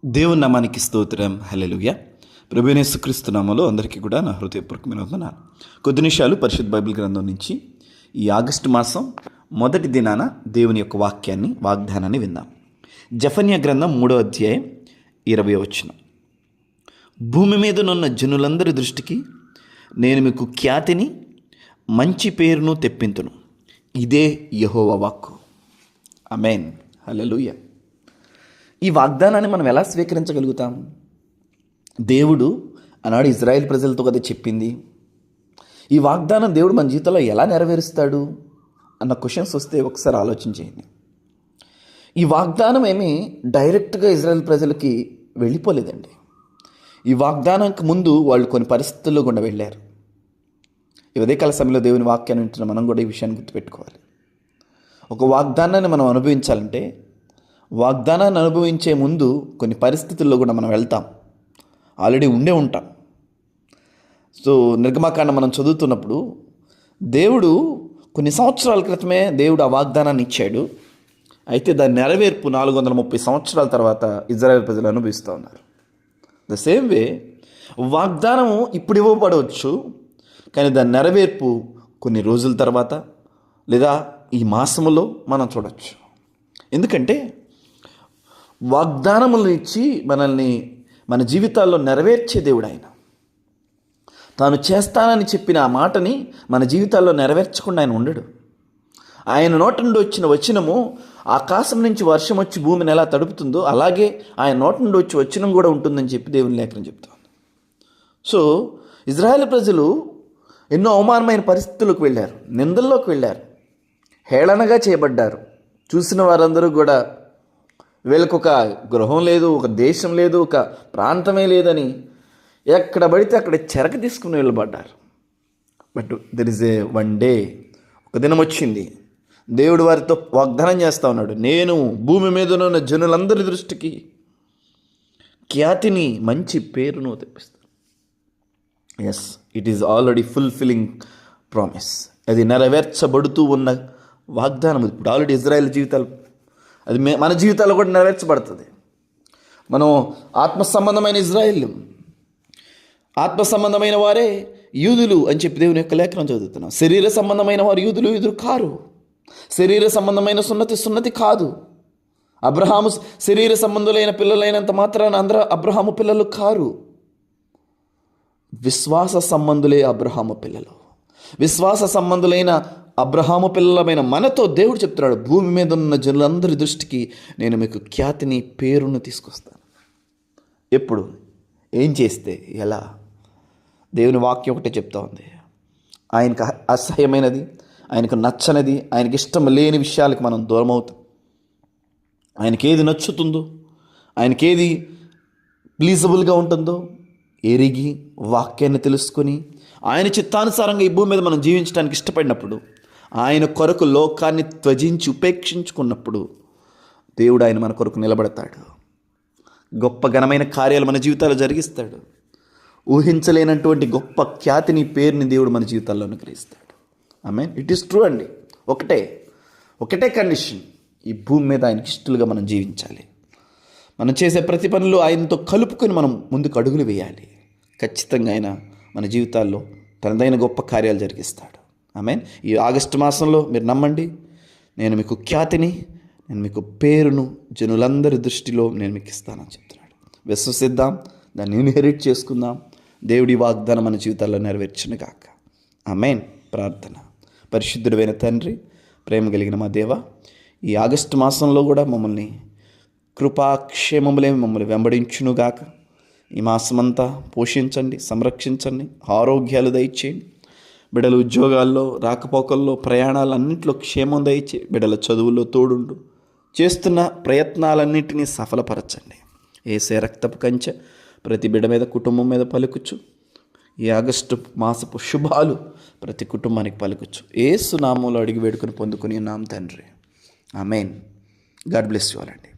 దేవుని నామానికి స్తోత్రం. హల్లెలూయా. ప్రభువైన యేసుక్రీస్తు నామములో అందరికీ కూడా నా హృదయపూర్వకమైన వందనాలు. కొద్ది నిమిషాలు పరిశుద్ధ బైబిల్ గ్రంథం నుంచి ఈ ఆగస్టు మాసం మొదటి దినాన దేవుని యొక్క వాగ్దానాన్ని విందాం. జెఫన్యా గ్రంథం 3వ అధ్యాయం 20వ వచనం. భూమి మీదనున్న జనులందరి దృష్టికి నేను మీకు ఖ్యాతిని మంచి పేరును తెప్పింతును. ఇదే యెహోవా వాక్కు. ఆమేన్. హల్లెలూయా. ఈ వాగ్దానాన్ని మనం ఎలా స్వీకరించగలుగుతాం? దేవుడు ఆనాడు ఇజ్రాయెల్ ప్రజలతో కదా చెప్పింది. ఈ వాగ్దానం దేవుడు మన జీవితంలో ఎలా నెరవేరుస్తాడు అన్న క్వశ్చన్స్ వస్తే ఒకసారి ఆలోచన చేయండి. ఈ వాగ్దానం ఏమీ డైరెక్ట్గా ఇజ్రాయెల్ ప్రజలకి వెళ్ళిపోలేదండి. ఈ వాగ్దానానికి ముందు వాళ్ళు కొన్ని పరిస్థితుల్లో గుండా వెళ్ళారు. ఈ ఉదయకాల సమయంలో దేవుని వాక్యాన్ని వింటున్న మనం కూడా ఈ విషయాన్ని గుర్తుపెట్టుకోవాలి. ఒక వాగ్దానాన్ని మనం అనుభవించాలంటే వాగ్దానాన్ని అనుభవించే ముందు కొన్ని పరిస్థితుల్లో కూడా మనం వెళ్తాం, ఆల్రెడీ ఉండే ఉంటాం. సో నిర్గమాకాండం మనం చదువుతున్నప్పుడు దేవుడు కొన్ని సంవత్సరాల క్రితమే దేవుడు ఆ వాగ్దానాన్ని ఇచ్చాడు. అయితే దాని నెరవేర్పు 430 సంవత్సరాల తర్వాత ఇజ్రాయెల్ ప్రజలు అనుభవిస్తూ ఉన్నారు. ద సేమ్ వే వాగ్దానము ఇప్పుడు ఇవ్వబడవచ్చు, కానీ దాని నెరవేర్పు కొన్ని రోజుల తర్వాత లేదా ఈ మాసములో మనం చూడవచ్చు. ఎందుకంటే వాగ్దానములను ఇచ్చి మనల్ని మన జీవితాల్లో నెరవేర్చే దేవుడు ఆయన. తాను చేస్తానని చెప్పిన ఆ మాటని మన జీవితాల్లో నెరవేర్చకుండా ఆయన ఉండడు. ఆయన నోట నుండి వచ్చిన వచనము ఆకాశం నుంచి వర్షం వచ్చి భూమిని ఎలా తడుపుతుందో అలాగే ఆయన నోట నుండి వచ్చి వచనం కూడా ఉంటుందని చెప్పి దేవుని లేఖనం చెప్తాను. సో ఇజ్రాయెల్ ప్రజలు ఎన్నో అవమానమైన పరిస్థితులకు వెళ్ళారు, నిందల్లోకి వెళ్ళారు, హేళనగా చేయబడ్డారు. చూసిన వారందరూ కూడా వీళ్ళకు ఒక గృహం లేదు, ఒక దేశం లేదు, ఒక ప్రాంతమే లేదని ఎక్కడ పడితే అక్కడ చెరక తీసుకుని వెళ్ళబడ్డారు. But there is a one day, ఒక దినం వచ్చింది, దేవుడు వారితో వాగ్దానం చేస్తూ ఉన్నాడు. నేను భూమి మీద ఉన్న జనులందరి దృష్టికి ఖ్యాతిని మంచి పేరును తెప్పిస్తాను. Yes, it is already fulfilling promise. అది నెరవేర్చబడుతూ ఉన్న వాగ్దానం. ఇప్పుడు ఆల్రెడీ ఇజ్రాయెల్ జీవితాలు అది మన జీవితాల్లో కూడా నెరవేర్చబడుతుంది. మనం ఆత్మ సంబంధమైన ఇజ్రాయిల్, ఆత్మ సంబంధమైన వారే యూదులు అని చెప్పి దేవుని యొక్క లేఖనం చదువుతున్నాం. శరీర సంబంధమైన వారు యూదులు కారు. శరీర సంబంధమైన సున్నతి కాదు. అబ్రహాము శరీర సంబంధులైన పిల్లలైనంత మాత్రాన అందరూ అబ్రహాము పిల్లలు కారు. విశ్వాస సంబంధులే అబ్రహాము పిల్లలు. విశ్వాస సంబంధులైన అబ్రహాము పిల్లలమైన మనతో దేవుడు చెప్తున్నాడు, భూమి మీద ఉన్న జనులందరి దృష్టికి నేను మీకు ఖ్యాతిని పేరును తీసుకొస్తాను. ఎప్పుడు, ఏం చేస్తే, ఎలా? దేవుని వాక్యం ఒకటే చెప్తా ఉంది. ఆయనకు అసహ్యమైనది, ఆయనకు నచ్చనిది, ఆయనకి ఇష్టం లేని విషయాలకు మనం దూరం అవుతాం. ఆయనకేది నచ్చుతుందో, ఆయనకేది ప్లీజబుల్గా ఉంటుందో ఎరిగి వాక్యాన్ని తెలుసుకొని ఆయన చిత్తానుసారంగా ఈ భూమి మీద మనం జీవించడానికి ఇష్టపడినప్పుడు, ఆయన కొరకు లోకాన్ని త్యజించి ఉపేక్షించుకున్నప్పుడు దేవుడు ఆయన మన కొరకు నిలబడతాడు. గొప్ప ఘనమైన కార్యాలు మన జీవితాల్లో జరిగిస్తాడు. ఊహించలేనటువంటి గొప్ప ఖ్యాతిని, పేరుని దేవుడు మన జీవితాల్లో అనుగ్రహిస్తాడు. ఆమేన్. ఇట్ ఈస్ ట్రూ అండి. ఒకటే కండిషన్, ఈ భూమి మీద ఆయనకి ఇష్టలుగా మనం జీవించాలి. మనం చేసే ప్రతి పనులు ఆయనతో కలుపుకొని మనం ముందుకు అడుగులు వేయాలి. ఖచ్చితంగా ఆయన మన జీవితాల్లో తనదైన గొప్ప కార్యాలు జరిగిస్తాడు. ఆమేన్. ఈ ఆగస్టు మాసంలో మీరు నమ్మండి, నేను మీకు ఖ్యాతిని, నేను మీకు పేరును జనులందరి దృష్టిలో నేను మీకు ఇస్తానని చెప్తున్నాడు. విశ్వసిద్దాం, దాన్ని ఇన్హెరిట్ చేసుకుందాం. దేవుడి వాగ్దానం మన జీవితాల్లో నెరవేర్చును గాక. ఆమేన్. ప్రార్థన. పరిశుద్ధుడైన తండ్రి, ప్రేమ కలిగిన మా దేవ, ఈ ఆగస్టు మాసంలో కూడా మమ్మల్ని కృపాక్షేమములే మమ్మల్ని వెంబడించునుగాక. ఈ మాసమంతా పోషించండి, సంరక్షించండి, ఆరోగ్యాలు దయచేయండి. బిడ్డల ఉద్యోగాల్లో, రాకపోకల్లో, ప్రయాణాలన్నింటిలో క్షేమం దయచేయి. బిడ్డల చదువుల్లో తోడుండు. చేస్తున్న ప్రయత్నాలన్నింటినీ సఫలపరచండి. యేసే రక్తపు కంచె ప్రతి బిడ్డ మీద, కుటుంబం మీద పలుకుచు. ఈ ఆగస్టు మాసపు శుభాలు ప్రతి కుటుంబానికి పలుకుచు. యేసు నామములో అడిగి వేడుకొని పొందుకుని ఉన్నాం తండ్రి. ఆమేన్. గాడ్ బ్లెస్ యు ఆల్ అండి.